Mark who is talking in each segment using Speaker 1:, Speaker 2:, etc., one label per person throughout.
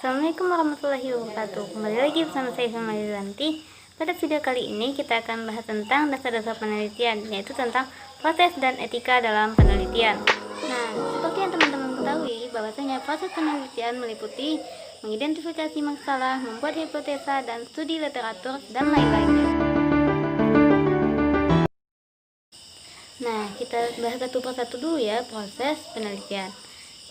Speaker 1: Assalamualaikum warahmatullahi wabarakatuh. Kembali lagi bersama saya Sama Yulanti. Pada video kali ini kita akan bahas tentang dasar-dasar penelitian, yaitu tentang proses dan etika dalam penelitian. Nah, seperti yang teman-teman ketahui, bahwasanya proses penelitian meliputi mengidentifikasi masalah, membuat hipotesa dan studi literatur dan lain-lainnya. Nah, kita bahas satu persatu dulu ya proses penelitian.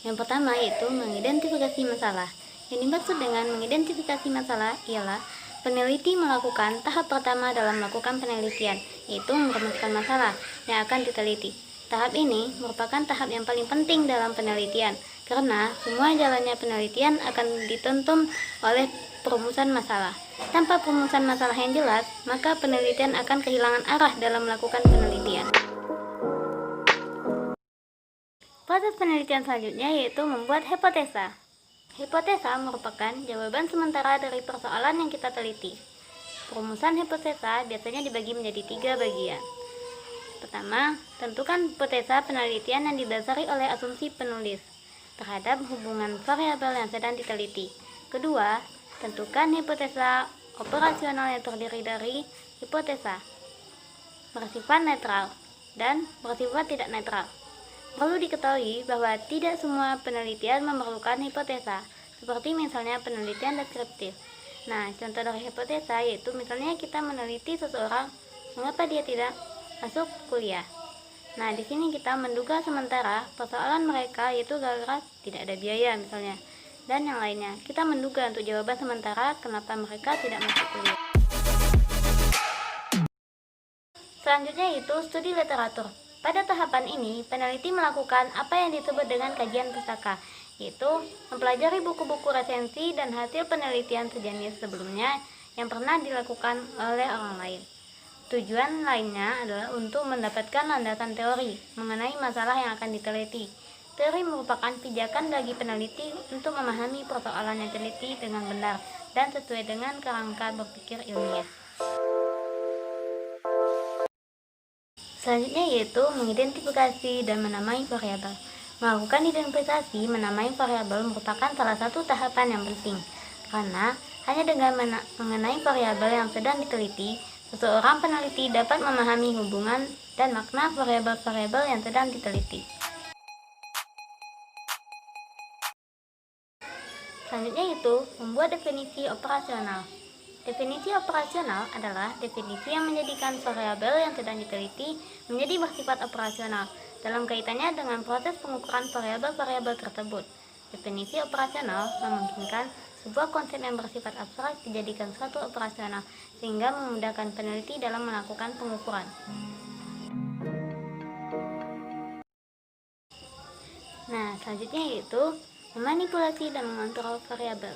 Speaker 1: Yang pertama yaitu mengidentifikasi masalah. Yang dimaksud dengan mengidentifikasi masalah ialah peneliti melakukan tahap pertama dalam melakukan penelitian, yaitu merumuskan masalah yang akan diteliti. Tahap ini merupakan tahap yang paling penting dalam penelitian, karena semua jalannya penelitian akan ditentu oleh perumusan masalah. Tanpa perumusan masalah yang jelas, maka penelitian akan kehilangan arah dalam melakukan penelitian. Proses penelitian selanjutnya yaitu membuat hipotesa. Hipotesa merupakan jawaban sementara dari persoalan yang kita teliti. Perumusan hipotesa biasanya dibagi menjadi 3 bagian. Pertama, tentukan hipotesa penelitian yang didasari oleh asumsi penulis terhadap hubungan variabel yang sedang diteliti. Kedua, tentukan hipotesa operasional yang terdiri dari hipotesa bersifat netral dan bersifat tidak netral. Perlu diketahui bahwa tidak semua penelitian memerlukan hipotesa, seperti misalnya penelitian deskriptif. Nah, contoh dari hipotesa yaitu misalnya kita meneliti seseorang mengapa dia tidak masuk kuliah. Nah, di sini kita menduga sementara persoalan mereka yaitu gara-gara tidak ada biaya misalnya. Dan yang lainnya, kita menduga untuk jawaban sementara kenapa mereka tidak masuk kuliah. Selanjutnya yaitu studi literatur. Pada tahapan ini, peneliti melakukan apa yang disebut dengan kajian pustaka, yaitu mempelajari buku-buku resensi dan hasil penelitian sejenis sebelumnya yang pernah dilakukan oleh orang lain. Tujuan lainnya adalah untuk mendapatkan landasan teori mengenai masalah yang akan diteliti. Teori merupakan pijakan bagi peneliti untuk memahami persoalan yang diteliti dengan benar dan sesuai dengan kerangka berpikir ilmiah. Selanjutnya yaitu mengidentifikasi dan menamai variabel. Melakukan identifikasi menamai variabel merupakan salah satu tahapan yang penting, karena hanya dengan mengenai variabel yang sedang diteliti, seseorang peneliti dapat memahami hubungan dan makna variabel-variabel yang sedang diteliti. Selanjutnya yaitu membuat definisi operasional. Definisi operasional adalah definisi yang menjadikan variabel yang sedang diteliti menjadi bersifat operasional dalam kaitannya dengan proses pengukuran variabel-variabel tersebut. Definisi operasional memungkinkan sebuah konsep yang bersifat abstrak dijadikan suatu operasional sehingga memudahkan peneliti dalam melakukan pengukuran. Nah, selanjutnya yaitu memanipulasi dan mengontrol variabel.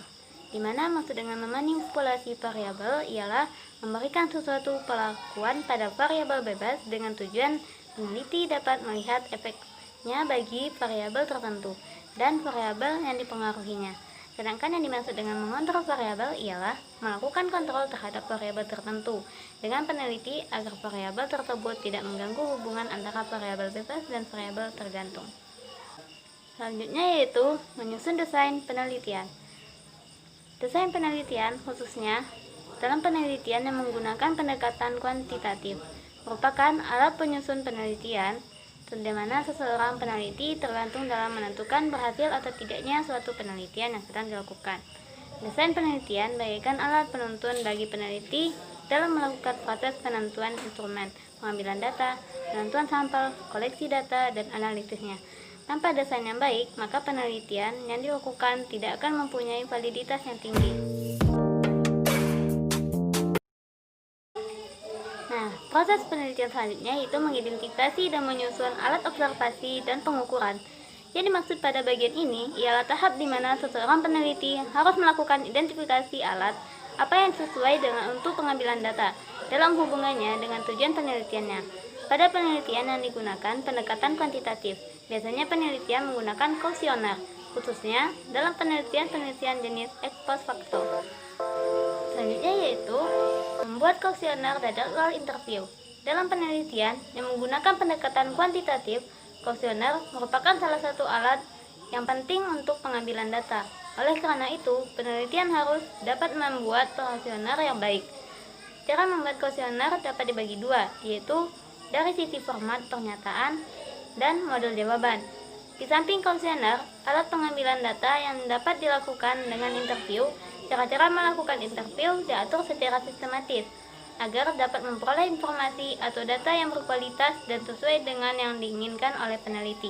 Speaker 1: Di mana maksud dengan memanipulasi variabel ialah memberikan sesuatu perlakuan pada variabel bebas dengan tujuan peneliti dapat melihat efeknya bagi variabel tertentu dan variabel yang dipengaruhinya. Sedangkan yang dimaksud dengan mengontrol variabel ialah melakukan kontrol terhadap variabel tertentu dengan peneliti agar variabel tersebut tidak mengganggu hubungan antara variabel bebas dan variabel tergantung. Selanjutnya yaitu menyusun desain penelitian. Desain penelitian khususnya dalam penelitian yang menggunakan pendekatan kuantitatif merupakan alat penyusun penelitian di mana seseorang peneliti tergantung dalam menentukan berhasil atau tidaknya suatu penelitian yang sedang dilakukan. Desain penelitian bagaikan alat penuntun bagi peneliti dalam melakukan proses penentuan instrumen, pengambilan data, penentuan sampel, koleksi data, dan analisisnya. Tanpa desain yang baik, maka penelitian yang dilakukan tidak akan mempunyai validitas yang tinggi. Nah, proses penelitian selanjutnya yaitu mengidentifikasi dan menyusun alat observasi dan pengukuran. Yang dimaksud pada bagian ini ialah tahap di mana seseorang peneliti harus melakukan identifikasi alat apa yang sesuai dengan untuk pengambilan data dalam hubungannya dengan tujuan penelitiannya. Pada penelitian yang digunakan pendekatan kuantitatif, biasanya penelitian menggunakan kuesioner, khususnya dalam penelitian jenis ex post facto. Selanjutnya yaitu membuat kuesioner dan jadwal interview. Dalam penelitian yang menggunakan pendekatan kuantitatif, kuesioner merupakan salah satu alat yang penting untuk pengambilan data. Oleh karena itu, penelitian harus dapat membuat kuesioner yang baik. Cara membuat kuesioner dapat dibagi dua, yaitu dari sisi format pernyataan dan model jawaban. Di samping kuesioner, alat pengambilan data yang dapat dilakukan dengan interview, cara-cara melakukan interview diatur secara sistematis agar dapat memperoleh informasi atau data yang berkualitas dan sesuai dengan yang diinginkan oleh peneliti.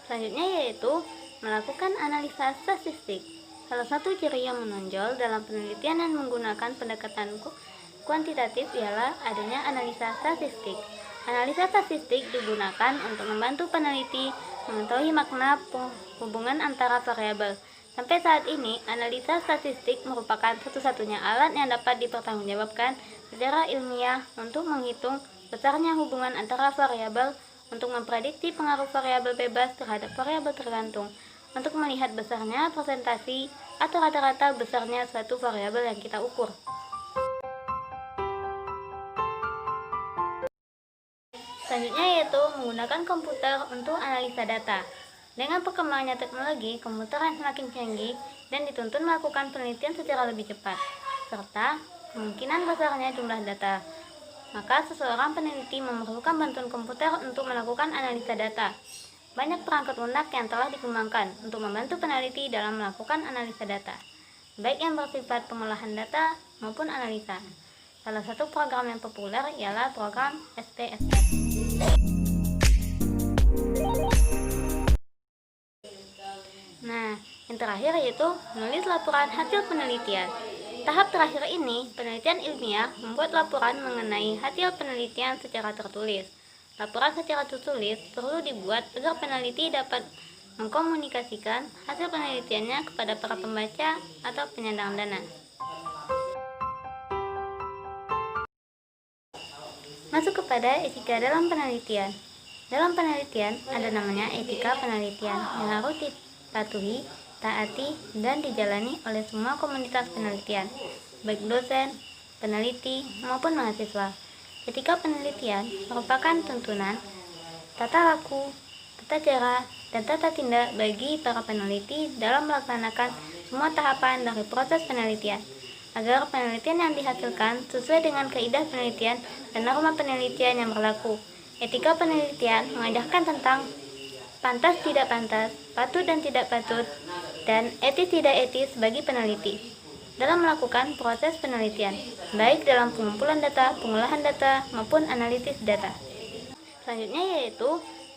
Speaker 1: Selanjutnya yaitu melakukan analisa statistik. Salah satu ciri yang menonjol dalam penelitian yang menggunakan pendekatan kuantitatif ialah adanya analisa statistik. Analisa statistik digunakan untuk membantu peneliti mengetahui makna hubungan antara variabel. Sampai saat ini, analisa statistik merupakan satu-satunya alat yang dapat dipertanggungjawabkan secara ilmiah untuk menghitung besarnya hubungan antara variabel, untuk memprediksi pengaruh variabel bebas terhadap variabel tergantung, untuk melihat besarnya persentasi atau rata-rata besarnya suatu variabel yang kita ukur. Selanjutnya yaitu menggunakan komputer untuk analisa data. Dengan perkembangannya teknologi, komputer yang semakin canggih dan dituntut melakukan penelitian secara lebih cepat, serta kemungkinan besarnya jumlah data. Maka seseorang peneliti memerlukan bantuan komputer untuk melakukan analisa data. Banyak perangkat lunak yang telah dikembangkan untuk membantu peneliti dalam melakukan analisa data, baik yang bersifat pengolahan data maupun analisa. Salah satu program yang populer ialah program SPSS. Nah, yang terakhir yaitu menulis laporan hasil penelitian. Tahap terakhir ini, penelitian ilmiah membuat laporan mengenai hasil penelitian secara tertulis. Laporan secara tertulis perlu dibuat agar peneliti dapat mengkomunikasikan hasil penelitiannya kepada para pembaca atau penyandang dana. Masuk kepada etika dalam penelitian. Dalam penelitian ada namanya etika penelitian yang harus dipatuhi, taati, dan dijalani oleh semua komunitas penelitian, baik dosen, peneliti, maupun mahasiswa. Etika penelitian merupakan tuntunan, tata laku, tata cara, dan tata tindak bagi para peneliti dalam melaksanakan semua tahapan dari proses penelitian, agar penelitian yang dihasilkan sesuai dengan kaidah penelitian dan norma penelitian yang berlaku. Etika penelitian mengajarkan tentang pantas tidak pantas, patut dan tidak patut, dan etis tidak etis bagi peneliti dalam melakukan proses penelitian, baik dalam pengumpulan data, pengolahan data, maupun analisis data. Selanjutnya yaitu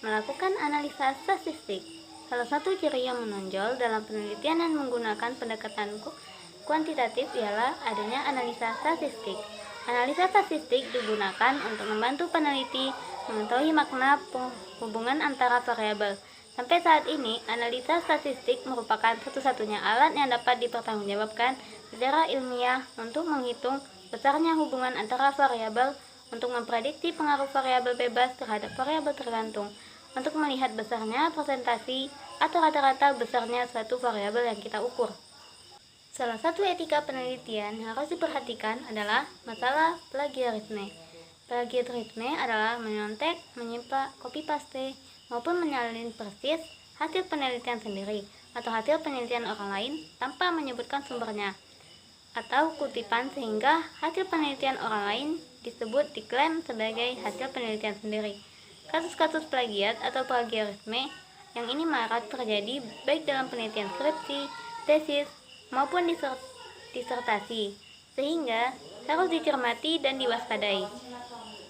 Speaker 1: melakukan analisa statistik. Salah satu ciri yang menonjol dalam penelitian yang menggunakan pendekatan kuantitatif ialah adanya analisa statistik. Analisa statistik digunakan untuk membantu peneliti mengetahui makna hubungan antara variabel. Sampai saat ini, analisa statistik merupakan satu-satunya alat yang dapat dipertanggungjawabkan secara ilmiah untuk menghitung besarnya hubungan antara variabel, untuk memprediksi pengaruh variabel bebas terhadap variabel tergantung, untuk melihat besarnya persentasi atau rata-rata besarnya suatu variabel yang kita ukur. Salah satu etika penelitian yang harus diperhatikan adalah masalah plagiarisme. Plagiarisme adalah menyontek, menyimpang, copy paste, maupun menyalin persis hasil penelitian sendiri atau hasil penelitian orang lain tanpa menyebutkan sumbernya, atau kutipan sehingga hasil penelitian orang lain diklaim sebagai hasil penelitian sendiri. Kasus-kasus plagiat atau plagiarisme yang ini marak terjadi baik dalam penelitian skripsi, tesis, maupun disertasi, sehingga harus dicermati dan diwaspadai.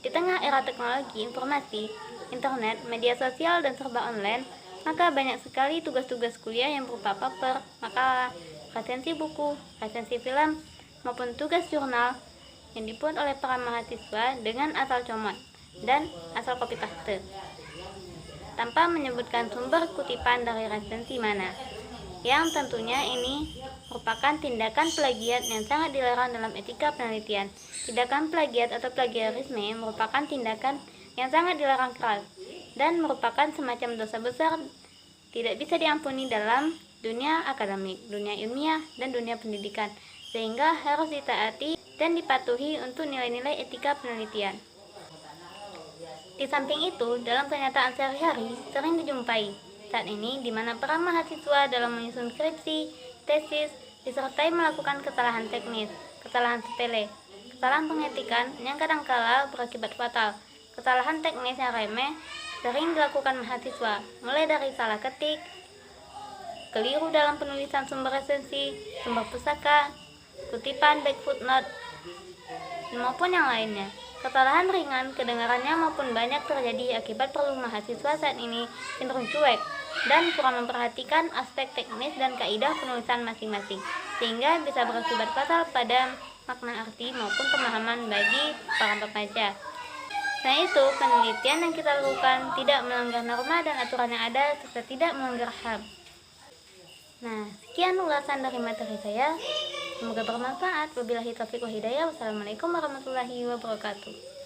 Speaker 1: Di tengah era teknologi informasi, internet, media sosial, dan serba online, maka banyak sekali tugas-tugas kuliah yang berupa paper, makalah, resensi buku, resensi film, maupun tugas jurnal yang dibuat oleh para mahasiswa dengan asal comot dan asal copy paste, tanpa menyebutkan sumber kutipan dari resensi mana, yang tentunya ini merupakan tindakan plagiat yang sangat dilarang dalam etika penelitian. Tindakan plagiat atau plagiarisme merupakan tindakan yang sangat dilarang keras dan merupakan semacam dosa besar, tidak bisa diampuni dalam dunia akademik, dunia ilmiah, dan dunia pendidikan, sehingga harus ditaati dan dipatuhi untuk nilai-nilai etika penelitian. Di samping itu, dalam kenyataan sehari-hari sering dijumpai saat ini di mana para mahasiswa dalam menyusun skripsi, tesis, disertai melakukan kesalahan teknis, kesalahan sepele, kesalahan pengetikan yang kadangkala berakibat fatal. Kesalahan teknis yang remeh sering dilakukan mahasiswa, mulai dari salah ketik, keliru dalam penulisan sumber resensi, sumber pusaka, kutipan baik footnote, maupun yang lainnya. Kesalahan ringan kedengarannya maupun banyak terjadi akibat perlu mahasiswa saat ini cenderung cuek dan kurang memperhatikan aspek teknis dan kaidah penulisan masing-masing, sehingga bisa berakibat fatal pada makna arti maupun pemahaman bagi para pembaca. Nah, itu penelitian yang kita lakukan tidak melanggar norma dan aturan yang ada serta tidak melanggar HAM. Nah, sekian ulasan dari materi saya. Semoga bermanfaat. Wabillahi taufiq wal hidayah. Wassalamualaikum warahmatullahi wabarakatuh.